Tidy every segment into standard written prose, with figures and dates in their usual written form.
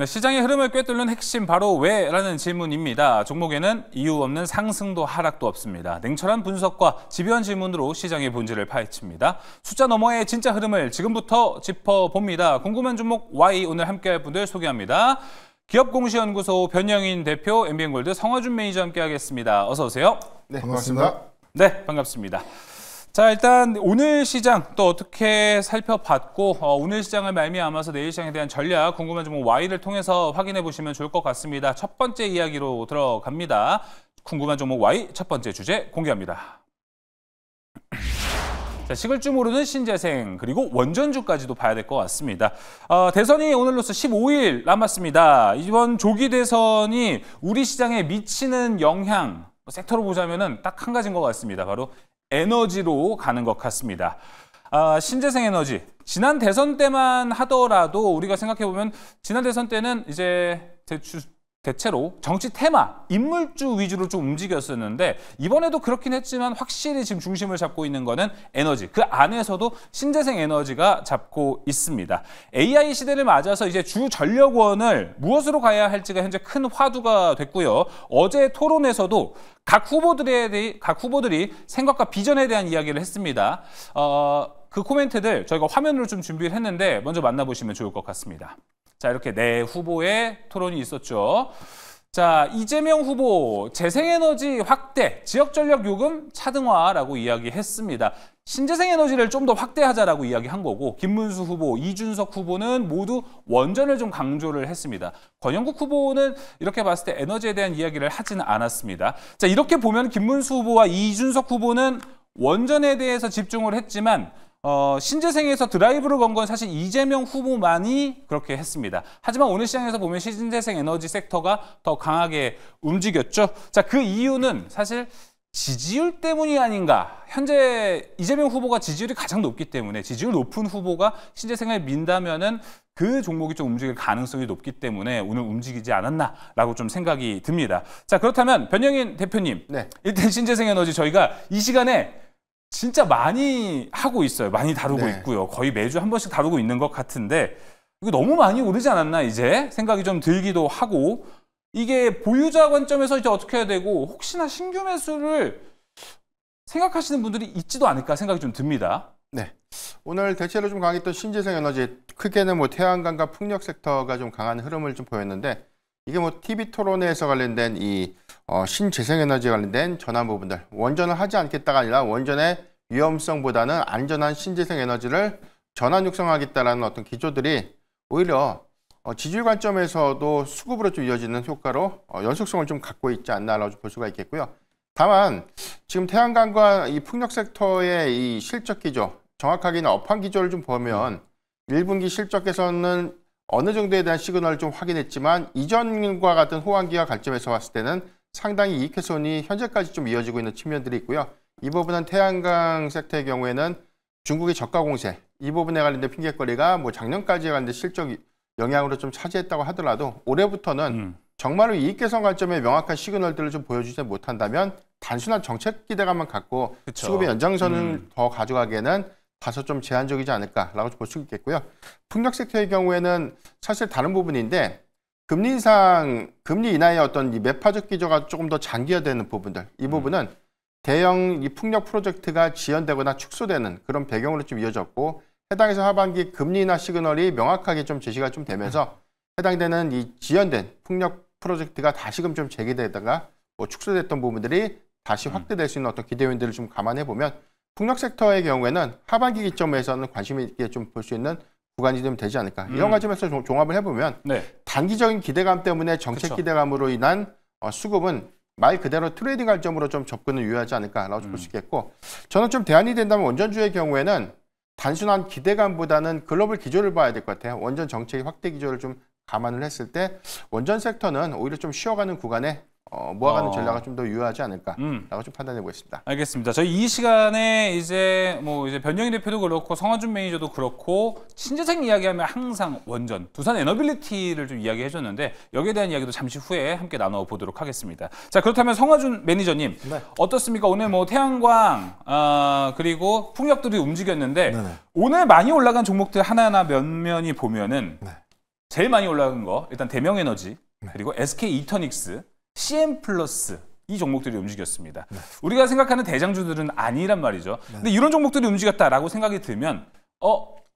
네, 시장의 흐름을 꿰뚫는 핵심 바로 왜라는 질문입니다. 종목에는 이유 없는 상승도 하락도 없습니다. 냉철한 분석과 집요한 질문으로 시장의 본질을 파헤칩니다. 숫자 너머의 진짜 흐름을 지금부터 짚어봅니다. 궁금한 종목 Y 오늘 함께할 분들 소개합니다. 기업공시연구소 변영인 대표, MBN골드 성화준 매니저 함께하겠습니다. 어서 오세요. 네, 반갑습니다. 네, 반갑습니다. 자, 일단 오늘 시장 또 어떻게 살펴봤고 오늘 시장을 말미암아서 내일 시장에 대한 전략 궁금한 종목 Y를 통해서 확인해 보시면 좋을 것 같습니다. 첫 번째 이야기로 들어갑니다. 궁금한 종목 Y 첫 번째 주제 공개합니다. 자, 식을 줄 모르는 신재생 그리고 원전주까지도 봐야 될 것 같습니다. 대선이 오늘로써 15일 남았습니다. 이번 조기 대선이 우리 시장에 미치는 영향 섹터로 보자면은 딱 한 가지인 것 같습니다. 바로 에너지로 가는 것 같습니다. 신재생 에너지. 지난 대선 때만 하더라도 우리가 생각해보면 지난 대선 때는 이제 대체로 정치 테마, 인물주 위주로 좀 움직였었는데 이번에도 그렇긴 했지만 확실히 지금 중심을 잡고 있는 거는 에너지. 그 안에서도 신재생 에너지가 잡고 있습니다. AI 시대를 맞아서 이제 주 전력원을 무엇으로 가야 할지가 현재 큰 화두가 됐고요. 어제 토론에서도 각 후보들이 생각과 비전에 대한 이야기를 했습니다. 그 코멘트들 저희가 화면으로 좀 준비를 했는데 먼저 만나보시면 좋을 것 같습니다. 자, 이렇게 네 후보의 토론이 있었죠. 자, 이재명 후보 재생에너지 확대, 지역전력 요금 차등화라고 이야기했습니다. 신재생에너지를 좀 더 확대하자라고 이야기한 거고 김문수 후보, 이준석 후보는 모두 원전을 좀 강조를 했습니다. 권영국 후보는 이렇게 봤을 때 에너지에 대한 이야기를 하지는 않았습니다. 자, 이렇게 보면 김문수 후보와 이준석 후보는 원전에 대해서 집중을 했지만 신재생에서 드라이브를 건 건 사실 이재명 후보만이 그렇게 했습니다. 하지만 오늘 시장에서 보면 신재생 에너지 섹터가 더 강하게 움직였죠. 자, 그 이유는 사실 지지율 때문이 아닌가. 현재 이재명 후보가 지지율이 가장 높기 때문에 지지율 높은 후보가 신재생을 민다면은 그 종목이 좀 움직일 가능성이 높기 때문에 오늘 움직이지 않았나라고 좀 생각이 듭니다. 자, 그렇다면 변영인 대표님, 네. 일단 신재생 에너지 저희가 이 시간에 진짜 많이 하고 있어요. 많이 다루고 네. 있고요. 거의 매주 한 번씩 다루고 있는 것 같은데 이거 너무 많이 오르지 않았나 이제 생각이 좀 들기도 하고 이게 보유자 관점에서 이제 어떻게 해야 되고 혹시나 신규 매수를 생각하시는 분들이 있지도 않을까 생각이 좀 듭니다. 네. 오늘 대체로 좀 강했던 신재생 에너지, 크게는 뭐 태양광과 풍력 섹터가 좀 강한 흐름을 좀 보였는데 이게 뭐 TV 토론회에서 관련된 이 신재생 에너지 관련된 전환 부분들, 원전을 하지 않겠다가 아니라 원전의 위험성보다는 안전한 신재생 에너지를 전환 육성하겠다라는 어떤 기조들이 오히려 지지율 관점에서도 수급으로 좀 이어지는 효과로 연속성을 좀 갖고 있지 않나라고 볼 수가 있겠고요. 다만 지금 태양광과 이 풍력 섹터의 이 실적 기조, 정확하게는 업황 기조를 좀 보면 1분기 실적 개선은 어느 정도에 대한 시그널을 좀 확인했지만 이전과 같은 호황기와 관점에서 봤을 때는 상당히 이익 훼손이 현재까지 좀 이어지고 있는 측면들이 있고요. 이 부분은 태양광 섹터의 경우에는 중국의 저가 공세, 이 부분에 관련된 핑계거리가 뭐 작년까지에 관련된 실적 영향으로 좀 차지했다고 하더라도 올해부터는 정말로 이익 개선 관점의 명확한 시그널들을 좀 보여주지 못한다면 단순한 정책 기대감만 갖고 그쵸. 수급의 연장선을 더 가져가기에는 다소 좀 제한적이지 않을까라고 볼 수 있겠고요. 풍력 섹터의 경우에는 사실 다른 부분인데 금리 인상, 금리 인하의 어떤 이 매파적 기조가 조금 더 장기화되는 부분들, 이 부분은 대형 이 풍력 프로젝트가 지연되거나 축소되는 그런 배경으로 좀 이어졌고 해당해서 하반기 금리 인하 시그널이 명확하게 좀 제시가 좀 되면서 해당되는 이 지연된 풍력 프로젝트가 다시금 좀 재개되다가 뭐 축소됐던 부분들이 다시 확대될 수 있는 어떤 기대 요인들을 좀 감안해 보면 풍력 섹터의 경우에는 하반기 기점에서는 관심 있게 좀 볼 수 있는 구간이 좀 되지 않을까. 이런 관점에서 종합을 해보면 네. 단기적인 기대감 때문에 정책 그쵸. 기대감으로 인한 수급은 말 그대로 트레이딩 관점으로 좀 접근을 유효하지 않을까라고 볼 수 있겠고 저는 좀 대안이 된다면 원전주의 경우에는 단순한 기대감보다는 글로벌 기조를 봐야 될 것 같아요. 원전 정책의 확대 기조를 좀 감안을 했을 때 원전 섹터는 오히려 좀 쉬어가는 구간에 모아가는 전략이 좀 더 유효하지 않을까라고 좀 판단해 보겠습니다. 알겠습니다. 저희 이 시간에 이제 변영인 대표도 그렇고 성화준 매니저도 그렇고 신재생 이야기하면 항상 원전, 두산 에너빌리티를 좀 이야기해 줬는데 여기에 대한 이야기도 잠시 후에 함께 나눠 보도록 하겠습니다. 자, 그렇다면 성화준 매니저님 네. 어떻습니까? 오늘 뭐 태양광 그리고 풍력들이 움직였는데 네네. 오늘 많이 올라간 종목들 하나하나 면면이 보면은 네. 제일 많이 올라간 거 일단 대명에너지, 그리고 SK 이터닉스, CM 플러스 이 종목들이 움직였습니다. 우리가 생각하는 대장주들은 아니란 말이죠. 근데 이런 종목들이 움직였다라고 생각이 들면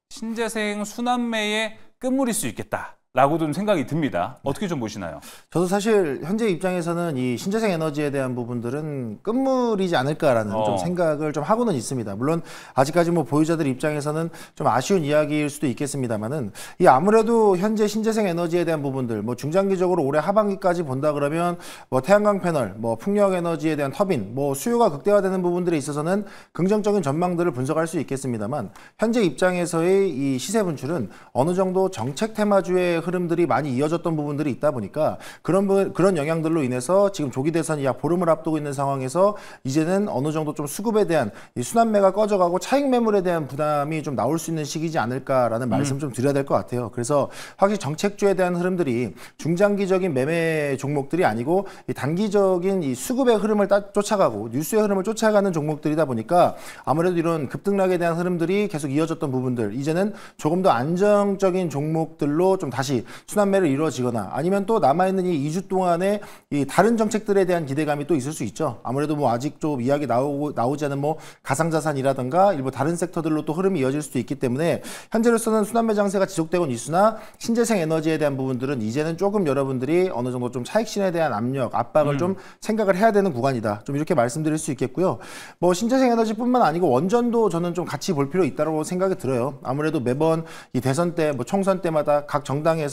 신재생 순환매의 끝물일 수 있겠다라고 좀 생각이 듭니다. 어떻게 좀 보시나요? 저도 사실 현재 입장에서는 이 신재생 에너지에 대한 부분들은 끝물이지 않을까라는 좀 생각을 좀 하고는 있습니다. 물론 아직까지 뭐 보유자들 입장에서는 좀 아쉬운 이야기일 수도 있겠습니다만은 이 아무래도 현재 신재생 에너지에 대한 부분들 뭐 중장기적으로 올해 하반기까지 본다 그러면 뭐 태양광 패널, 뭐 풍력 에너지에 대한 터빈, 뭐 수요가 극대화되는 부분들에 있어서는 긍정적인 전망들을 분석할 수 있겠습니다만 현재 입장에서의 이 시세 분출은 어느 정도 정책 테마주의 흐름들이 많이 이어졌던 부분들이 있다 보니까 그런 영향들로 인해서 지금 조기 대선이 약 보름을 앞두고 있는 상황에서 이제는 어느 정도 좀 수급에 대한 이 순환매가 꺼져가고 차익 매물에 대한 부담이 좀 나올 수 있는 시기지 않을까라는 말씀 좀 드려야 될 것 같아요. 그래서 확실히 정책주에 대한 흐름들이 중장기적인 매매 종목들이 아니고 이 단기적인 이 수급의 흐름을 쫓아가고 뉴스의 흐름을 쫓아가는 종목들이다 보니까 아무래도 이런 급등락에 대한 흐름들이 계속 이어졌던 부분들 이제는 조금 더 안정적인 종목들로 좀 다시 순환매를 이루어지거나 아니면 또 남아있는 이 2주 동안에 이 다른 정책들에 대한 기대감이 또 있을 수 있죠. 아무래도 뭐 아직 좀 이야기 나오지 않은 뭐 가상자산이라든가 일부 다른 섹터들로 또 흐름이 이어질 수도 있기 때문에 현재로서는 순환매 장세가 지속되고 있으나 신재생 에너지에 대한 부분들은 이제는 조금 여러분들이 어느 정도 좀 차익신에 대한 압박을 좀 생각을 해야 되는 구간이다. 좀 이렇게 말씀드릴 수 있겠고요. 뭐 신재생 에너지뿐만 아니고 원전도 저는 좀 같이 볼 필요 있다고 생각이 들어요. 아무래도 매번 이 대선 때, 뭐 총선 때마다 각 정당에서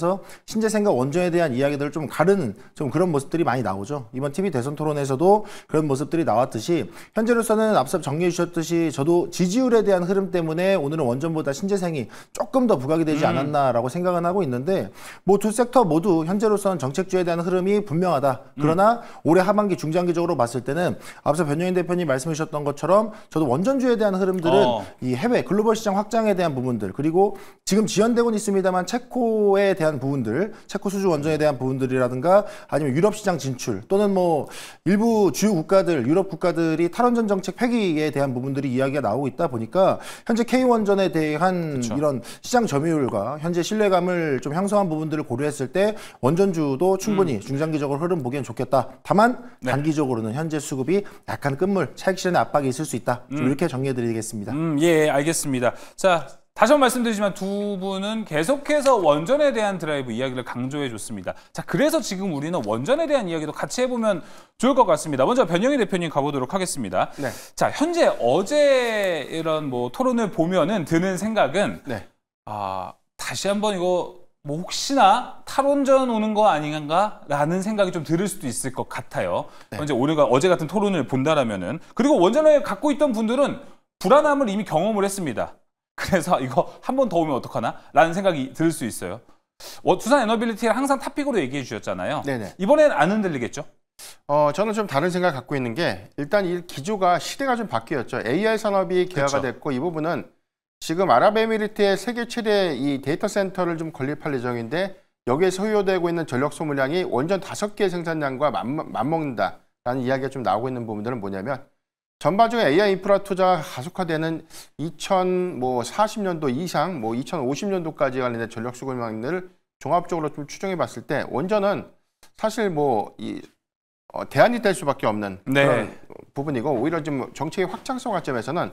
신재생과 원전에 대한 이야기들을 좀 가르는 좀 그런 모습들이 많이 나오죠. 이번 TV 대선 토론에서도 그런 모습들이 나왔듯이 현재로서는 앞서 정리해 주셨듯이 저도 지지율에 대한 흐름 때문에 오늘은 원전보다 신재생이 조금 더 부각이 되지 않았나라고 생각은 하고 있는데 뭐 두 섹터 모두 현재로서는 정책주에 대한 흐름이 분명하다. 그러나 올해 하반기 중장기적으로 봤을 때는 앞서 변영인 대표님 말씀해 주셨던 것처럼 저도 원전주에 대한 흐름들은 이 해외 글로벌 시장 확장에 대한 부분들 그리고 지금 지연되고는 있습니다만 체코에 대한 부분들, 체코 수주 원전에 대한 부분들이라든가 아니면 유럽 시장 진출 또는 뭐 일부 주요 국가들, 유럽 국가들이 탈원전 정책 폐기에 대한 부분들이 이야기가 나오고 있다 보니까 현재 K원전에 대한 그렇죠. 이런 시장 점유율과 현재 신뢰감을 좀 향상한 부분들을 고려했을 때 원전주도 충분히 중장기적으로 흐름 보기엔 좋겠다. 다만 단기적으로는 현재 수급이 약간 끝물, 차익 실현의 압박이 있을 수 있다. 좀 이렇게 정리해드리겠습니다. 예, 알겠습니다. 자. 다시 한번 말씀드리지만 두 분은 계속해서 원전에 대한 드라이브 이야기를 강조해 줬습니다. 자, 그래서 지금 우리는 원전에 대한 이야기도 같이 해보면 좋을 것 같습니다. 먼저 변영희 대표님 가보도록 하겠습니다. 네. 자, 현재 어제 이런 뭐 토론을 보면은 드는 생각은 다시 한번 이거 뭐 혹시나 탈원전 오는 거 아닌가라는 생각이 좀 들을 수도 있을 것 같아요. 현재 어제 같은 토론을 본다라면은 그리고 원전을 갖고 있던 분들은 불안함을 이미 경험을 했습니다. 그래서 이거 한 번 더 오면 어떡하나? 라는 생각이 들 수 있어요. 두산 에너빌리티를 항상 탑픽으로 얘기해 주셨잖아요. 네네. 이번엔 안 흔들리겠죠? 저는 좀 다른 생각 갖고 있는 게 일단 이 기조가 시대가 좀 바뀌었죠. AI 산업이 개화가 그렇죠. 됐고 이 부분은 지금 아랍에미리트의 세계 최대 이 데이터 센터를 좀 건립할 예정인데 여기에 소요되고 있는 전력 소모량이 원전 5개의 생산량과 맞먹는다라는 이야기가 좀 나오고 있는 부분들은 뭐냐면 전반적인 AI 인프라 투자가 가속화되는 2040년도 이상, 2050년도까지 관련된 전력 수급량들을 종합적으로 좀 추정해 봤을 때 원전은 사실 대안이 될 수밖에 없는 그런 부분이고 오히려 좀 정책의 확장성 관점에서는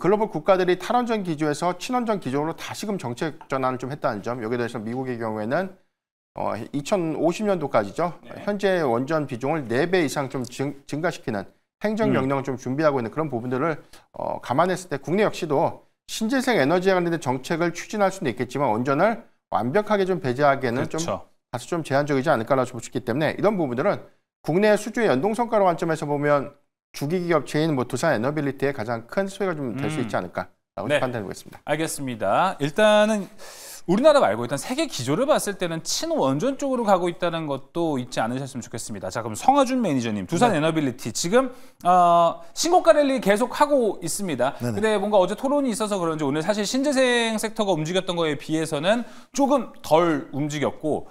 글로벌 국가들이 탈원전 기조에서 친원전 기조로 다시금 정책 전환을 좀 했다는 점 여기에 대해서 미국의 경우에는 2050년도까지죠. 현재 원전 비중을 4배 이상 좀 증가시키는 행정명령을 좀 준비하고 있는 그런 부분들을 감안했을 때 국내 역시도 신재생 에너지에 관련된 정책을 추진할 수는 있겠지만 원전을 완벽하게 좀 배제하기에는 그렇죠. 좀 다소 좀 제한적이지 않을까라고 볼 수 있기 때문에 이런 부분들은 국내 수주의 연동성과로 관점에서 보면 주기기 업체인 두산 에너빌리티의 가장 큰 수혜가 좀 될 수 있지 않을까라고 판단해 보겠습니다. 알겠습니다. 일단은 우리나라 말고 일단 세계 기조를 봤을 때는 친원전 쪽으로 가고 있다는 것도 잊지 않으셨으면 좋겠습니다. 자, 그럼 성하준 매니저님, 두산 에너빌리티 지금 신고가 랠리 계속 하고 있습니다. 근데 뭔가 어제 토론이 있어서 그런지 오늘 사실 신재생 섹터가 움직였던 거에 비해서는 조금 덜 움직였고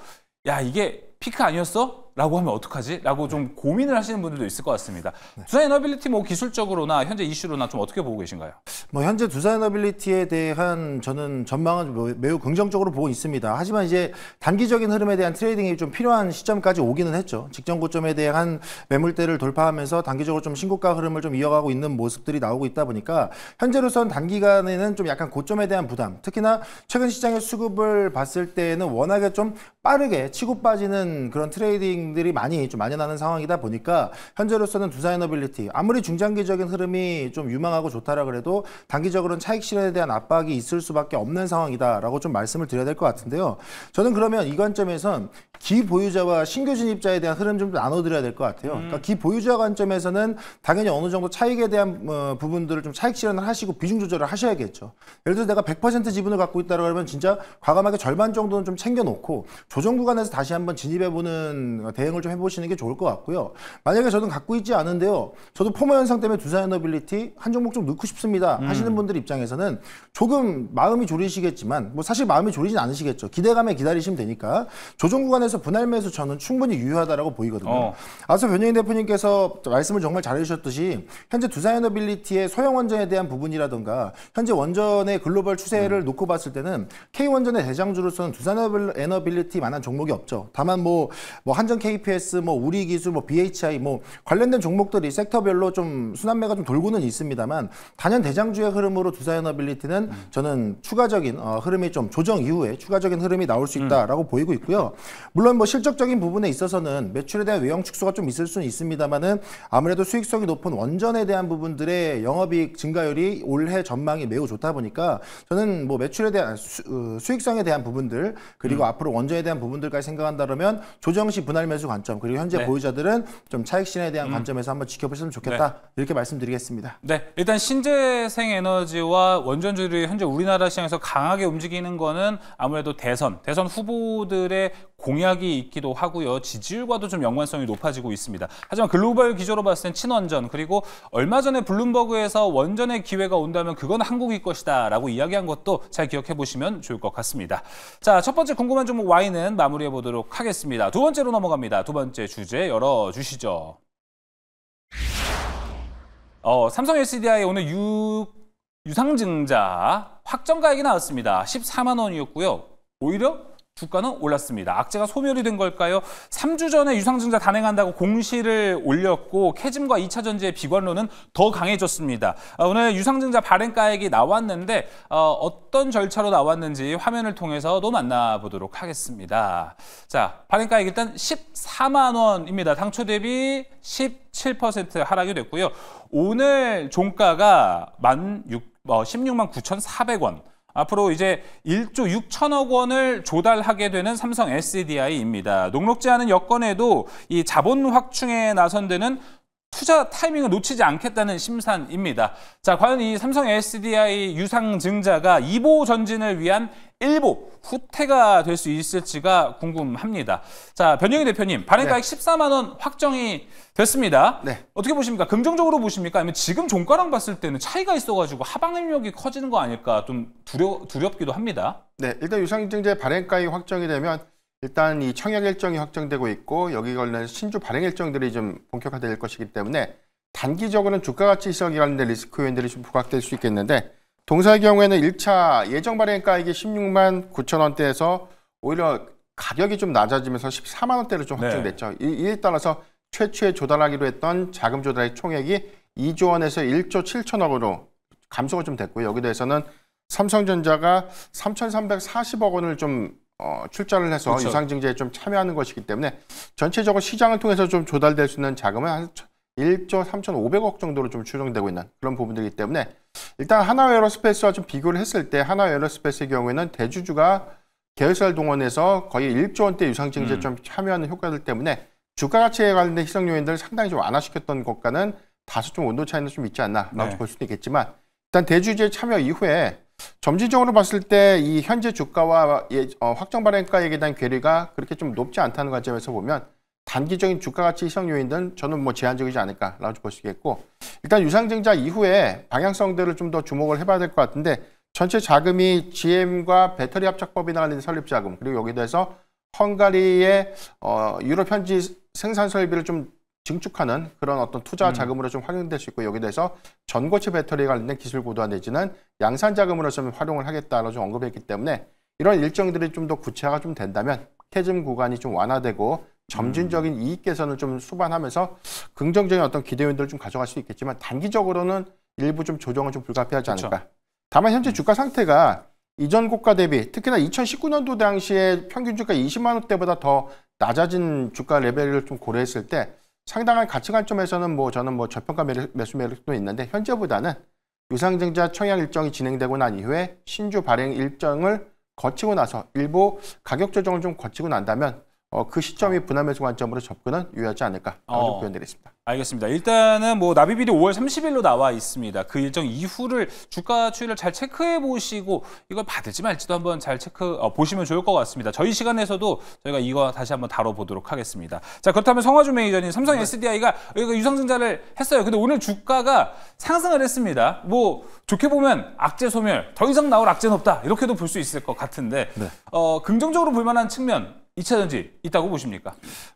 야, 이게 피크 아니었어? 라고 하면 어떡하지? 라고 좀 고민을 하시는 분들도 있을 것 같습니다. 두산에너빌리티 뭐 기술적으로나 현재 이슈로나 좀 어떻게 보고 계신가요? 뭐 현재 두산에너빌리티에 대한 저는 전망은 매우 긍정적으로 보고 있습니다. 하지만 이제 단기적인 흐름에 대한 트레이딩이 좀 필요한 시점까지 오기는 했죠. 직전 고점에 대한 매물대를 돌파하면서 단기적으로 좀 신고가 흐름을 좀 이어가고 있는 모습들이 나오고 있다 보니까 현재로서는 단기간에는 좀 약간 고점에 대한 부담, 특히나 최근 시장의 수급을 봤을 때는 워낙에 좀 빠르게 치고 빠지는 그런 트레이딩들이 많이 좀 만연하는 상황이다 보니까 현재로서는 두산에너빌리티 아무리 중장기적인 흐름이 좀 유망하고 좋다라 그래도 단기적으로는 차익 실현에 대한 압박이 있을 수밖에 없는 상황이다라고 좀 말씀을 드려야 될 것 같은데요. 저는 그러면 이 관점에선 기보유자와 신규 진입자에 대한 흐름 좀 나눠드려야 될 것 같아요. 그러니까 기보유자 관점에서는 당연히 어느 정도 차익에 대한 부분들을 좀 차익 실현을 하시고 비중 조절을 하셔야겠죠. 예를 들어서 내가 100% 지분을 갖고 있다고 하면 진짜 과감하게 절반 정도는 좀 챙겨놓고 조정 구간에서 다시 한번 진입해보는 대응을 좀 해보시는 게 좋을 것 같고요. 만약에 저는 갖고 있지 않은데요. 저도 포모 현상 때문에 두산에너빌리티 한 종목 좀 넣고 싶습니다 하시는 분들 입장에서는 조금 마음이 졸이시겠지만 뭐 사실 마음이 졸이진 않으시겠죠. 기대감에 기다리시면 되니까 조정 구간에서 분할 매수 저는 충분히 유효하다라고 보이거든요. 앞서 변영인 대표님께서 말씀을 정말 잘해주셨듯이 현재 두산에너빌리티의 소형 원전에 대한 부분이라든가 현재 원전의 글로벌 추세를 놓고 봤을 때는 K원전의 대장주로서는 두산에너빌리티 만한 종목이 없죠. 다만 뭐 한전 KPS, 뭐 우리기술, 뭐 BHI 뭐 관련된 종목들이 섹터별로 좀 순환매가 좀 돌고는 있습니다만 단연 대장주의 흐름으로 두산에너빌리티는 저는 추가적인 흐름이 좀 조정 이후에 추가적인 흐름이 나올 수 있다라고 보이고 있고요. 물론 뭐 실적적인 부분에 있어서는 매출에 대한 외형 축소가 좀 있을 수는 있습니다만은 아무래도 수익성이 높은 원전에 대한 부분들의 영업이익 증가율이 올해 전망이 매우 좋다 보니까 저는 뭐 매출에 대한 수익성에 대한 부분들 그리고 앞으로 원전에 대한 부분들까지 생각한다면 조정 시 분할 매수 관점 그리고 현재 보유자들은 좀 차익 실현에 대한 관점에서 한번 지켜보시면 좋겠다 이렇게 말씀드리겠습니다. 네, 일단 신재생 에너지와 원전주들이 현재 우리나라 시장에서 강하게 움직이는 거는 아무래도 대선 후보들의 공약이 있기도 하고요. 지지율과도 좀 연관성이 높아지고 있습니다. 하지만 글로벌 기조로 봤을 땐 친원전 그리고 얼마 전에 블룸버그에서 원전의 기회가 온다면 그건 한국일 것이다 라고 이야기한 것도 잘 기억해 보시면 좋을 것 같습니다. 자, 첫 번째 궁금한 종목 Y는 마무리해 보도록 하겠습니다. 두 번째로 넘어갑니다. 두 번째 주제 열어주시죠. 삼성 SDI 오늘 유상증자 확정 가액이 나왔습니다. 14만 원이었고요. 오히려 주가는 올랐습니다. 악재가 소멸이 된 걸까요? 3주 전에 유상증자 단행한다고 공시를 올렸고 캐즘과 2차 전지의 비관론은 더 강해졌습니다. 오늘 유상증자 발행가액이 나왔는데 어떤 절차로 나왔는지 화면을 통해서도 만나보도록 하겠습니다. 자, 발행가액 일단 14만 원입니다. 당초 대비 17% 하락이 됐고요. 오늘 종가가 16만 9,400원. 앞으로 이제 1조 6천억 원을 조달하게 되는 삼성 SDI입니다. 녹록지 않은 여건에도 이 자본 확충에 나선 데는 투자 타이밍을 놓치지 않겠다는 심산입니다. 자, 과연 이 삼성 SDI 유상증자가 2보 전진을 위한 1보 후퇴가 될 수 있을지가 궁금합니다. 자, 변영희 대표님, 발행가액 14만 원 확정이 됐습니다. 네. 어떻게 보십니까? 긍정적으로 보십니까? 아니면 지금 종가랑 봤을 때는 차이가 있어가지고 하방력이 커지는 거 아닐까 좀 두렵기도 합니다. 네, 일단 유상증자 발행가액이 확정이 되면 일단 이 청약 일정이 확정되고 있고 여기 관련 신주 발행 일정들이 좀 본격화될 것이기 때문에 단기적으로는 주가 가치 희석에 관련된 리스크 요인들이 좀 부각될 수 있겠는데 동사의 경우에는 1차 예정 발행가액이 16만 9천 원대에서 오히려 가격이 좀 낮아지면서 14만 원대로 좀 확정됐죠. 이에 따라서 최초에 조달하기로 했던 자금 조달의 총액이 2조 원에서 1조 7천억으로 감소가 좀 됐고요. 여기 대해서는 삼성전자가 3,340억 원을 좀 출자를 해서 그렇죠. 유상증자에 좀 참여하는 것이기 때문에 전체적으로 시장을 통해서 좀 조달될 수 있는 자금은 한 1조 3,500억 정도로 좀 추정되고 있는 그런 부분들이기 때문에 일단 하나에어로스페이스와 좀 비교를 했을 때 하나에어로스페이스의 경우에는 대주주가 계열사를 동원해서 거의 1조 원대 유상증자에 좀 참여하는 효과들 때문에 주가 가치에 관련된 희석 요인들을 상당히 좀 완화시켰던 것과는 다소 좀 온도 차이는 좀 있지 않나라고 볼 수도 있겠지만 일단 대주주의 참여 이후에 점진적으로 봤을 때 이 현재 주가와 확정 발행가액에 대한 괴리가 그렇게 좀 높지 않다는 관점에서 보면 단기적인 주가 가치 희석 요인들은 저는 뭐 제한적이지 않을까라고 볼 수 있겠고 일단 유상증자 이후에 방향성들을 좀 더 주목을 해봐야 될 것 같은데 전체 자금이 GM과 배터리 합작법이나 관련된 설립 자금 그리고 여기에 대해서 헝가리의 유럽 현지 생산 설비를 좀 증축하는 그런 어떤 투자 자금으로 좀 활용될 수 있고 여기에 대해서 전고체 배터리에 관련된 기술 고도화 내지는 양산 자금으로 좀 활용을 하겠다라고 좀 언급했기 때문에 이런 일정들이 좀 더 구체화가 좀 된다면 캐즘 구간이 좀 완화되고 점진적인 이익 개선을 좀 수반하면서 긍정적인 어떤 기대 요인들을 좀 가져갈 수 있겠지만 단기적으로는 일부 좀 조정은 좀 불가피하지 않을까. 그렇죠. 다만 현재 주가 상태가 이전 고가 대비 특히나 2019년도 당시에 평균 주가 20만 원대보다 더 낮아진 주가 레벨을 좀 고려했을 때 상당한 가치 관점에서는 저는 저평가 매수 매력도 있는데 현재보다는 유상증자 청약 일정이 진행되고 난 이후에 신주 발행 일정을 거치고 나서 일부 가격 조정을 좀 거치고 난다면 그 시점이 분할 매수 관점으로 접근은 유효하지 않을까라고 좀 표현드리겠습니다. 알겠습니다. 일단은 나비빌이 5월 30일로 나와 있습니다. 그 일정 이후를 주가 추이를 잘 체크해 보시고 이걸 받을지 말지도 한번 잘 보시면 좋을 것 같습니다. 저희 시간에서도 저희가 이거 다시 한번 다뤄보도록 하겠습니다. 자, 그렇다면 성화준 매니저님, 삼성 SDI가 유상증자를 했어요. 근데 오늘 주가가 상승을 했습니다. 좋게 보면 악재 소멸, 더 이상 나올 악재는 없다 이렇게도 볼 수 있을 것 같은데 네. 긍정적으로 볼 만한 측면 2차전지 있다고 보십니까?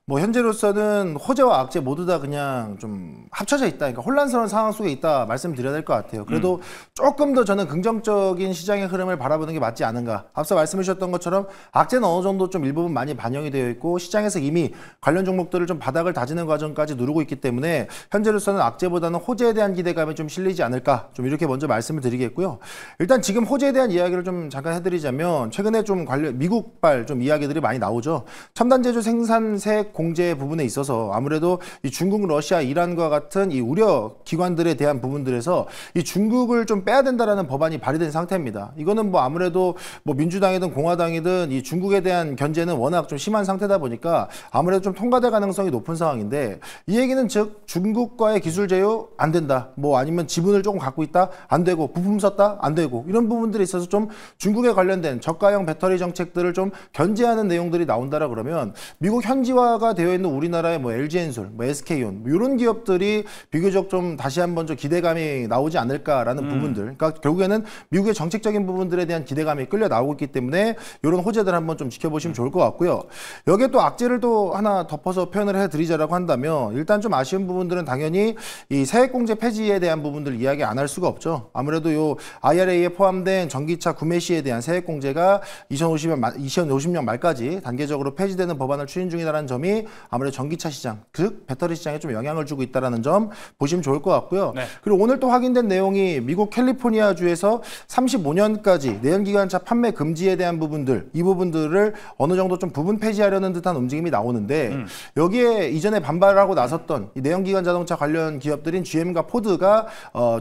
현재로서는 호재와 악재 모두 다 그냥 좀 합쳐져 있다. 그러니까 혼란스러운 상황 속에 있다 말씀드려야 될 것 같아요. 그래도 조금 더 저는 긍정적인 시장의 흐름을 바라보는 게 맞지 않은가. 앞서 말씀해 주셨던 것처럼 악재는 어느 정도 좀 일부분 많이 반영이 되어 있고 시장에서 이미 관련 종목들을 좀 바닥을 다지는 과정까지 누르고 있기 때문에 현재로서는 악재보다는 호재에 대한 기대감이 좀 실리지 않을까. 좀 이렇게 먼저 말씀을 드리겠고요. 일단 지금 호재에 대한 이야기를 좀 잠깐 해드리자면 최근에 좀 미국발 좀 이야기들이 많이 나오죠. 첨단 제조 생산세 공제 부분에 있어서 아무래도 이 중국, 러시아, 이란과 같은 이 우려 기관들에 대한 부분들에서 이 중국을 좀 빼야 된다라는 법안이 발의된 상태입니다. 이거는 아무래도 민주당이든 공화당이든 이 중국에 대한 견제는 워낙 좀 심한 상태다 보니까 아무래도 좀 통과될 가능성이 높은 상황인데 이 얘기는 즉 중국과의 기술 제휴 안 된다. 아니면 지분을 조금 갖고 있다 안 되고 부품 썼다 안 되고 이런 부분들에 있어서 좀 중국에 관련된 저가형 배터리 정책들을 좀 견제하는 내용들이 나온다라 그러면 미국 현지화가 되어 있는 우리나라의 LG엔솔, SK온 이런 기업들이 비교적 좀 다시 한번 좀 기대감이 나오지 않을까라는 부분들. 그러니까 결국에는 미국의 정책적인 부분들에 대한 기대감이 끌려 나오고 있기 때문에 이런 호재들 한번 좀 지켜보시면 좋을 것 같고요. 여기에 또 악재를 또 하나 덮어서 표현을 해드리자라고 한다면 일단 좀 아쉬운 부분들은 당연히 이 세액공제 폐지에 대한 부분들 이야기 안 할 수가 없죠. 아무래도 요 IRA에 포함된 전기차 구매 시에 대한 세액공제가 2050년 말까지 단계적으로 폐지되는 법안을 추진 중이다라는 점이 아무래도 전기차 시장, 즉 배터리 시장에 좀 영향을 주고 있다라는 점 보시면 좋을 것 같고요. 네. 그리고 오늘 또 확인된 내용이 미국 캘리포니아주에서 35년까지 내연기관차 판매 금지에 대한 부분들, 이 부분들을 어느 정도 좀 부분 폐지하려는 듯한 움직임이 나오는데 여기에 이전에 반발하고 나섰던 이 내연기관 자동차 관련 기업들인 GM과 포드가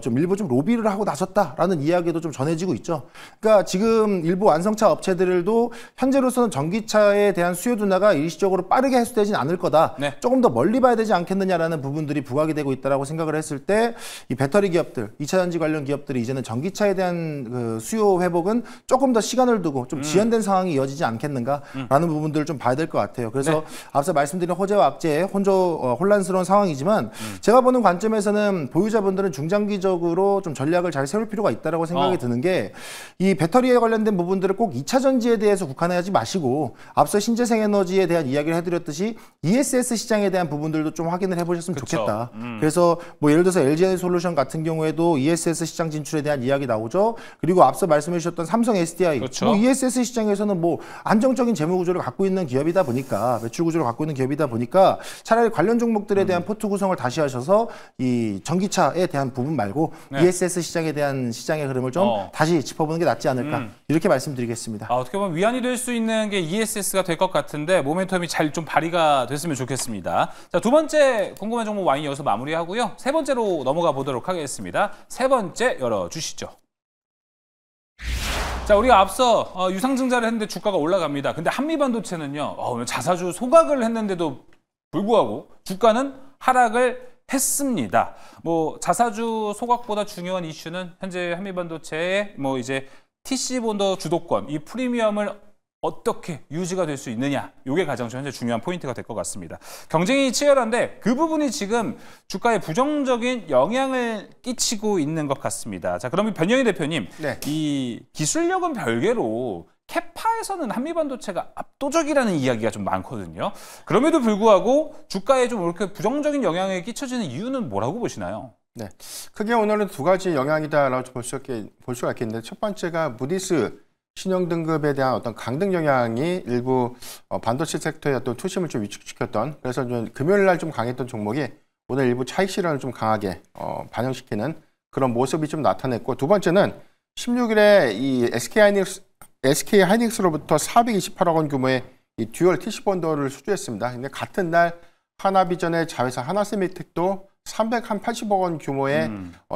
좀 일부 좀 로비를 하고 나섰다라는 이야기도 좀 전해지고 있죠. 그러니까 지금 일부 완성차 업체들도 현재로서는 전기차에 대한 수요 둔화가 일시적으로 빠르게 해소되진 않을 거다. 네. 조금 더 멀리 봐야 되지 않겠느냐라는 부분들이 부각이 되고 있다라고 생각을 했을 때 이 배터리 기업들, 2차전지 관련 기업들이 이제는 전기차에 대한 그 수요 회복은 조금 더 시간을 두고 좀 지연된 상황이 이어지지 않겠는가라는 부분들을 좀 봐야 될 것 같아요. 그래서 네. 앞서 말씀드린 호재와 악재의 혼란스러운 상황이지만 제가 보는 관점에서는 보유자분들은 중장기적으로 좀 전략을 잘 세울 필요가 있다라고 생각이 드는 게 이 배터리에 관련된 부분들을 꼭 2차전지에 대해서 국한하지 마시고 앞서 신재생에너지에 대한 이야기를 해드렸듯이 ESS 시장에 대한 부분들도 좀 확인을 해보셨으면 그쵸. 좋겠다. 그래서 예를 들어서 LG에너지솔루션 같은 경우에도 ESS 시장 진출에 대한 이야기 나오죠. 그리고 앞서 말씀해 주셨던 삼성 SDI, 그렇죠. ESS 시장에서는 안정적인 재무 구조를 갖고 있는 기업이다 보니까 매출 구조를 갖고 있는 기업이다 보니까 차라리 관련 종목들에 대한 포트 구성을 다시 하셔서 이 전기차에 대한 부분 말고 네. ESS 시장에 대한 시장의 흐름을 좀 다시 짚어보는 게 낫지 않을까 이렇게 말씀드리겠습니다. 어떻게 보면 위안이 될 수 있는 게 ESS가 될 것 같은데 모멘텀이 잘 좀 발휘가 됐으면 좋겠습니다. 자, 두 번째 궁금한 종목 와인 여기서 마무리하고요. 세 번째로 넘어가 보도록 하겠습니다. 세 번째 열어주시죠. 자, 우리가 앞서 유상증자를 했는데 주가가 올라갑니다. 근데 한미반도체는요. 자사주 소각을 했는데도 불구하고 주가는 하락을 했습니다. 자사주 소각보다 중요한 이슈는 현재 한미반도체의 이제 TC 본더 주도권, 이 프리미엄을 어떻게 유지가 될 수 있느냐, 이게 가장 현재 중요한 포인트가 될 것 같습니다. 경쟁이 치열한데 그 부분이 지금 주가에 부정적인 영향을 끼치고 있는 것 같습니다. 자, 그러면 변영희 대표님, 네. 이 기술력은 별개로 캐파에서는 한미반도체가 압도적이라는 이야기가 좀 많거든요. 그럼에도 불구하고 주가에 좀 이렇게 부정적인 영향을 끼쳐지는 이유는 뭐라고 보시나요? 네, 크게 오늘은 두 가지 영향이다라고 볼 수가 있겠는데, 첫 번째가 무디스 신용 등급에 대한 어떤 강등 영향이 일부 반도체 섹터의 어떤 투심을 좀 위축시켰던, 그래서 좀 금요일 날 좀 강했던 종목이 오늘 일부 차익 실현을 좀 강하게 반영시키는 그런 모습이 좀 나타냈고, 두 번째는 16일에 이 SK 하이닉스로부터 428억 원 규모의 이 듀얼 TC본더를 수주했습니다. 근데 같은 날 하나비전의 자회사 하나세미텍도 380억 원 규모의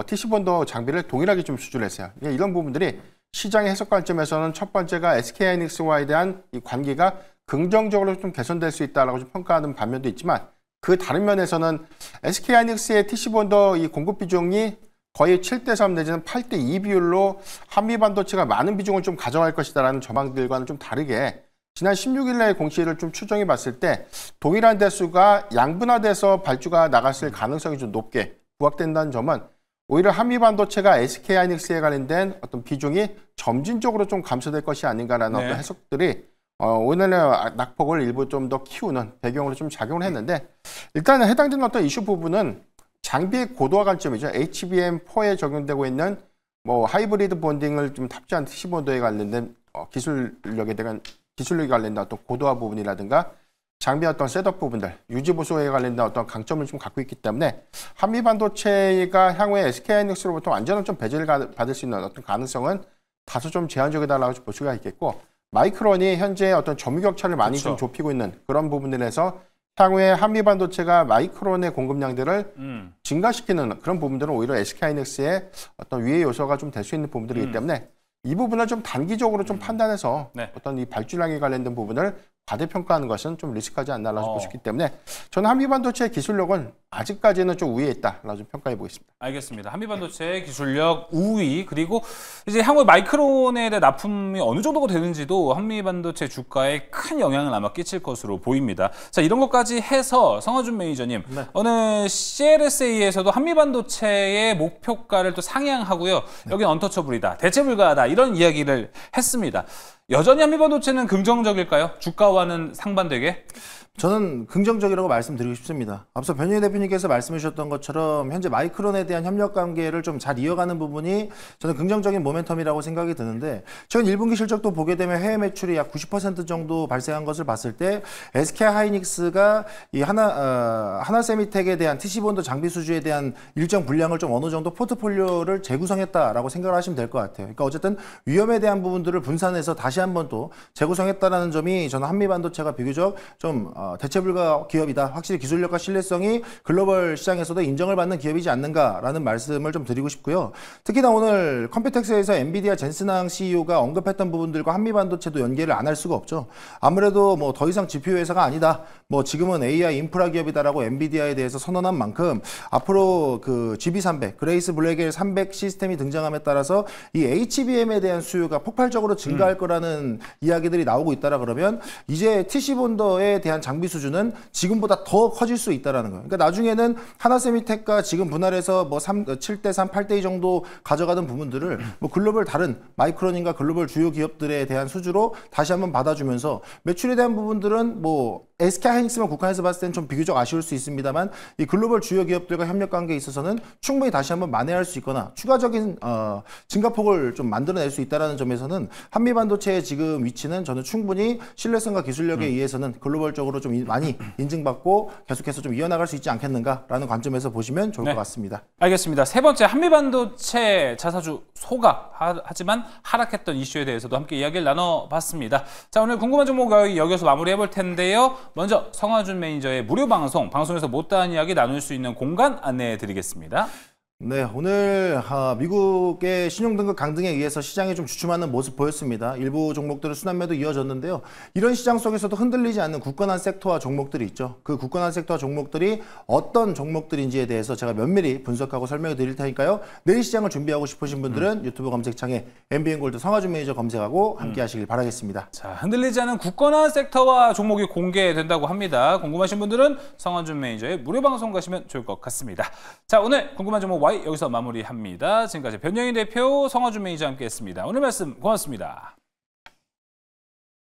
TC본더 장비를 동일하게 좀 수주를 했어요. 이런 부분들이 시장의 해석 관점에서는 첫 번째가 SK 하이닉스와에 대한 이 관계가 긍정적으로 좀 개선될 수 있다라고 좀 평가하는 반면도 있지만, 그 다른 면에서는 SK 하이닉스의 TC본더 이 공급 비중이 거의 7대3 내지는 8대2 비율로 한미반도체가 많은 비중을 좀 가져갈 것이다라는 전망들과는 좀 다르게, 지난 16일날 공시를 좀 추정해 봤을 때 동일한 대수가 양분화돼서 발주가 나갔을 가능성이 좀 높게 부각된다는 점은, 오히려 한미반도체가 SK 하이닉스에 관련된 어떤 비중이 점진적으로 좀 감소될 것이 아닌가라는 어떤 해석들이 오늘의 낙폭을 일부 좀 더 키우는 배경으로 좀 작용을 했는데, 일단은 해당되는 어떤 이슈 부분은 장비의 고도화 관점이죠. HBM4에 적용되고 있는 뭐 하이브리드 본딩을 좀 탑재한 TC본더에 관련된 기술력에 대한 기술력에 관련된 어떤 고도화 부분이라든가 장비 어떤 셋업 부분들, 유지 보수에 관련된 어떤 강점을 좀 갖고 있기 때문에 한미반도체가 향후에 SK하이닉스로부터 완전한 좀 배제를 받을 수 있는 어떤 가능성은 다소 좀 제한적이다라고 볼 수가 있겠고, 마이크론이 현재 어떤 점유 격차를 많이 좀 좁히고 있는 그런 부분들에서 향후에 한미반도체가 마이크론의 공급량들을 증가시키는 그런 부분들은 오히려 SK하이닉스의 어떤 위의 요소가 좀 될 수 있는 부분들이기 때문에 이 부분을 좀 단기적으로 좀 판단해서 어떤 이 발주량에 관련된 부분을 과대평가하는 것은 좀 리스크하지 않나라고 보시기 때문에, 저는 한미반도체의 기술력은 아직까지는 좀 우위에 있다라고 좀 평가해 보겠습니다. 알겠습니다. 한미반도체 기술력 우위, 그리고 이제 향후 마이크론에 대한 납품이 어느 정도가 되는지도 한미반도체 주가에 큰 영향을 아마 끼칠 것으로 보입니다. 자, 이런 것까지 해서 성화준 매니저님, 오늘 CLSA에서도 한미반도체의 목표가를 또 상향하고요. 여기는 언터처블이다, 대체 불가하다, 이런 이야기를 했습니다. 여전히 한미반도체는 긍정적일까요? 주가와는 상반되게? 저는 긍정적이라고 말씀드리고 싶습니다. 앞서 변희애 대표님께서 말씀해 주셨던 것처럼 현재 마이크론에 대한 협력 관계를 좀 잘 이어가는 부분이 저는 긍정적인 모멘텀이라고 생각이 드는데, 최근 1분기 실적도 보게 되면 해외 매출이 약 90% 정도 발생한 것을 봤을 때 SK 하이닉스가 이 하나세미텍에 대한 TC본더 장비 수주에 대한 일정 분량을 좀 어느 정도 포트폴리오를 재구성했다라고 생각을 하시면 될 것 같아요. 그러니까 어쨌든 위험에 대한 부분들을 분산해서 다시 한번 또 재구성했다라는 점이 저는 한미반도체가 비교적 좀 대체 불가 기업이다, 확실히 기술력과 신뢰성이 글로벌 시장에서도 인정을 받는 기업이지 않는가라는 말씀을 좀 드리고 싶고요. 특히나 오늘 컴퓨텍스에서 엔비디아 젠슨항 CEO가 언급했던 부분들과 한미반도체도 연계를 안 할 수가 없죠. 아무래도 뭐 더 이상 GPU 회사가 아니다, 뭐 지금은 AI 인프라 기업이다라고 엔비디아에 대해서 선언한 만큼 앞으로 그 GB300, 그레이스 블랙엘 300 시스템이 등장함에 따라서 이 HBM에 대한 수요가 폭발적으로 증가할 거라는 이야기들이 나오고 있다라 그러면 이제 TC본더에 대한 장비 수준은 지금보다 더 커질 수 있다라는 거예요. 그러니까 나중에는 하나세미텍과 지금 분할해서 뭐 7대3, 8대2 정도 가져가던 부분들을 뭐 글로벌 다른 마이크론인가 글로벌 주요 기업들에 대한 수주로 다시 한번 받아주면서 매출에 대한 부분들은 뭐 SK 하이닉스만 국한해서 봤을 때는 좀 비교적 아쉬울 수 있습니다만, 이 글로벌 주요 기업들과 협력 관계에 있어서는 충분히 다시 한번 만회할 수 있거나 추가적인 증가폭을 좀 만들어낼 수 있다는 점에서는 한미반도체의 지금 위치는 저는 충분히 신뢰성과 기술력에 의해서는 글로벌적으로 좀 많이 인증받고 계속해서 좀 이어나갈 수 있지 않겠는가라는 관점에서 보시면 좋을 것 같습니다. 알겠습니다. 세 번째, 한미반도체 자사주 소각, 하지만 하락했던 이슈에 대해서도 함께 이야기를 나눠봤습니다. 자, 오늘 궁금한 종목 여기서 마무리해볼 텐데요. 먼저 성화준 매니저의 무료 방송에서 못다한 이야기 나눌 수 있는 공간 안내해드리겠습니다. 네, 오늘 미국의 신용등급 강등에 의해서 시장이 좀 주춤하는 모습 보였습니다. 일부 종목들은 순환매도 이어졌는데요. 이런 시장 속에서도 흔들리지 않는 굳건한 섹터와 종목들이 있죠. 그 굳건한 섹터와 종목들이 어떤 종목들인지에 대해서 제가 면밀히 분석하고 설명해 드릴 테니까요. 내일 시장을 준비하고 싶으신 분들은 유튜브 검색창에 MBN골드 성화준 매니저 검색하고 함께 하시길 바라겠습니다. 자, 흔들리지 않은 굳건한 섹터와 종목이 공개된다고 합니다. 궁금하신 분들은 성화준 매니저의 무료 방송 가시면 좋을 것 같습니다. 자, 오늘 궁금한 종목 여기서 마무리합니다. 지금까지 변영인 대표, 성화준 매니저와 함께했습니다. 오늘 말씀 고맙습니다.